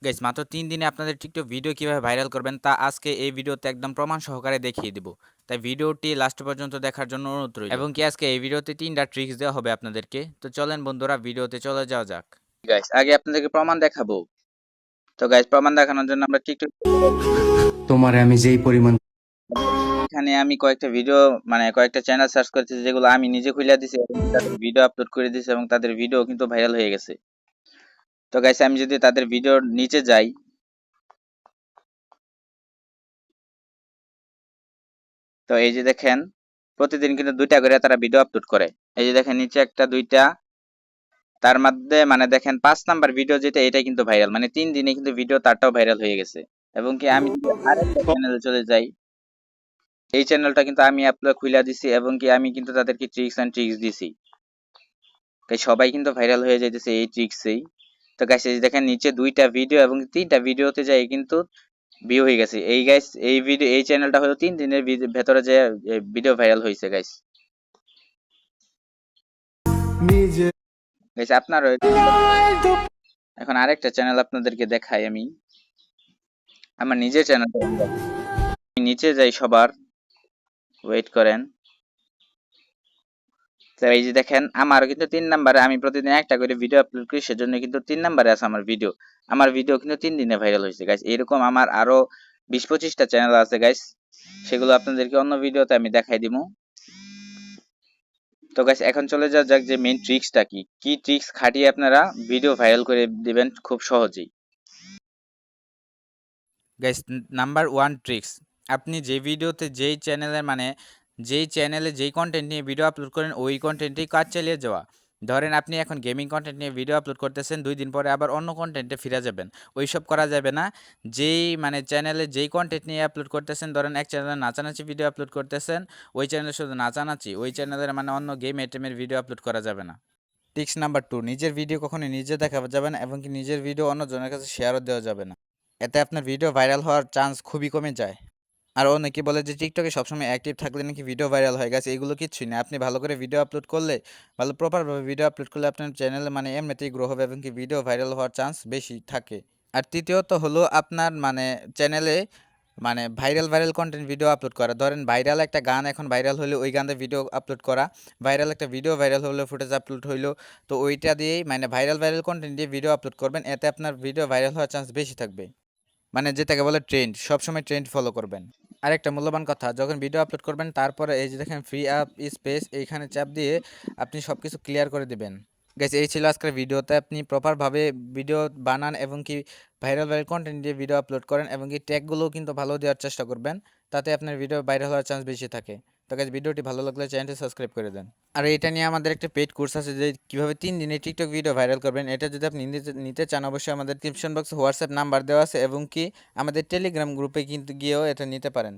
Guys মাত্র ৩ দিনে আপনাদের টিকটক ভিডিও কিভাবে ভাইরাল করবেন তা আজকে এই ভিডিওতে একদম প্রমাণ সহকারে দেখিয়ে দিব। তাই ভিডিওটি লাস্ট পর্যন্ত দেখার জন্য অনুরোধ রইল। এবং কি আজকে এই ভিডিওতে ৩টা ট্রিক্স দেওয়া হবে আপনাদেরকে। তো চলেন বন্ধুরা ভিডিওতে চলে যাওয়া যাক। গাইস আগে আপনাদেরকে প্রমাণ দেখাবো। তো গাইস প্রমাণ দেখানোর জন্য আমরা টিকটক তোমারে আমি যেই পরিমাণ এখানে আমি কয়েকটা ভিডিও কয়েকটা চ্যানেল সার্চ করেছি যেগুলো আমি নিজে খুলে দিছি এবং তাদের ভিডিও আপলোড করে দিয়েছি এবং তাদের ভিডিও কিন্তু ভাইরাল হয়ে গেছে। তো গাইস আমি যদি তাদের ভিডিওর নিচে যাই, তো এই যে দেখেন প্রতিদিন কিন্তু ২টা করে তারা ভিডিও আপলোড করে। এই যে দেখেন নিচে একটা ২টা, তার মধ্যে দেখেন ৫ নাম্বার ভিডিও যেটা এটা কিন্তু ভাইরাল। ৩ দিনে কিন্তু ভিডিও তারটাও ভাইরাল হয়ে গেছে। এবং কি আমি যদি আরেকটা চ্যানেলে চলে যাই, এই চ্যানেলটা কিন্তু আমি আপলোড খুইলা দিছি এবং কি আমি কিন্তু তাদেরকে ট্রিক্স এন্ড ট্রিক্স দিছি। তাই সবাই কিন্তু ভাইরাল হয়ে যাইতেছে এই ট্রিক্সেই। তো গাইস এই যে দেখেন নিচে ২টা ভিডিও এবং ৩টা ভিডিওতে যাই কিন্তু ভিউ হয়ে গেছে। এই গাইস এই চ্যানেলটা হলো ৩ দিনের ভেতরে যে ভিডিও ভাইরাল হইছে গাইস। নিজে গাইস আপনারা এখন আরেকটা চ্যানেল আপনাদেরকে দেখাই আমি। আমার নিজের চ্যানেলটা নিচে যাই সবার, ওয়েট করেন। তো এই যে দেখেন আমারও কিন্তু ৩ নাম্বারে, আমি প্রতিদিন একটা করে ভিডিও আপলোড করি সেজন্য কিন্তু ৩ নাম্বারে আছে আমার ভিডিও। আমার ভিডিও কিন্তু ৩ দিনে ভাইরাল হয়েছে গাইস। এরকম আমার আরো ২০-২৫টা চ্যানেল আছে গাইস, সেগুলো আপনাদেরকে অন্য ভিডিওতে আমি দেখাই দিমু। তো গাইস এখন চলে যাওয়া যাক যে মেইন ট্রিক্সটা কি কি ট্রিক্স খাটিয়ে আপনারা ভিডিও ভাইরাল করে দিবেন খুব সহজেই। গাইস নাম্বার 1 ট্রিক্স, আপনি যে ভিডিওতে যেই চ্যানেলে যেই কন্টেন্ট নিয়ে ভিডিও আপলোড করেন ওই কন্টেন্টেই কাজ চালিয়ে যাওয়া। ধরেন আপনি এখন গেমিং কন্টেন্ট নিয়ে ভিডিও আপলোড করতেছেন, ২ দিন পরে আবার অন্য কন্টেন্টে ফিরে যাবেন। ওইসব করা যাবে না। যেই চ্যানেলে যেই কন্টেন্ট নিয়ে আপলোড করতেছেন, ধরেন এক চ্যানেলে নাচানাচি ভিডিও আপলোড করতেছেন, ওই চ্যানেলে শুধু নাচানাচি, ওই চ্যানেলের অন্য গেম আইটেমের ভিডিও আপলোড করা যাবে না। টিক্স নাম্বার 2, নিজের ভিডিও কখনোই নিজে দেখা যাবে না এবং কি নিজের ভিডিও অন্যজনের কাছে শেয়ারও দেওয়া যাবে না। এতে আপনার ভিডিও ভাইরাল হওয়ার চান্স খুবই কমে যায়। আর অনেকে বলে যে টিকটকে সবসময় অ্যাক্টিভ থাকলে নাকি ভিডিও ভাইরাল হয়ে গেছে, এগুলো কিচ্ছুই না। আপনি ভালো করে ভিডিও আপলোড করলে, ভালো প্রপারভাবে ভিডিও আপলোড করলে আপনার চ্যানেলে এমনিতেই গ্রো হবে এবং কি ভিডিও ভাইরাল হওয়ার চান্স বেশি থাকে। আর তৃতীয়ত হলো আপনার চ্যানেলে ভাইরাল কন্টেন্ট ভিডিও আপলোড করা। ধরেন ভাইরাল একটা গান এখন ভাইরাল হলে ওই গানের ভিডিও আপলোড করা, ভাইরাল একটা ভিডিও ভাইরাল হলে ফুটেজ আপলোড হইলো, তো ওইটা দিয়েই ভাইরাল কন্টেন্ট দিয়ে ভিডিও আপলোড করবেন, এতে আপনার ভিডিও ভাইরাল হওয়ার চান্স বেশি থাকবে। যেটাকে বলে ট্রেন্ড, সবসময় ট্রেন্ড ফলো করবেন। আরেকটা মূল্যবান কথা, যখন ভিডিও আপলোড করবেন তারপরে এই যে দেখেন ফ্রি আপ স্পেস, এইখানে চাপ দিয়ে আপনি সব কিছু ক্লিয়ার করে দিবেন। গাইস এই ছিল আজকের ভিডিওতে, আপনি প্রপারভাবে ভিডিও বানান এবং কি ভাইরাল কন্টেন্ট দিয়ে ভিডিও আপলোড করেন এবং কি ট্যাগগুলোও কিন্তু ভালো দেওয়ার চেষ্টা করবেন, তাতে আপনার ভিডিও ভাইরাল হওয়ার চান্স বেশি থাকে। তো গাইস ভিডিওটি ভালো লাগলে চ্যানেলটি সাবস্ক্রাইব করে দেন। আর এটা নিয়ে আমাদের একটা পেইড কোর্স আছে যে কীভাবে ৩ দিনে টিকটক ভিডিও ভাইরাল করবেন। এটা যদি আপনি নিতে চান অবশ্যই আমাদের ডিসক্রিপশন বক্সে হোয়াটসঅ্যাপ নাম্বার দেওয়া আছে এবং কি আমাদের টেলিগ্রাম গ্রুপে কিন্তু গিয়েও এটা নিতে পারেন।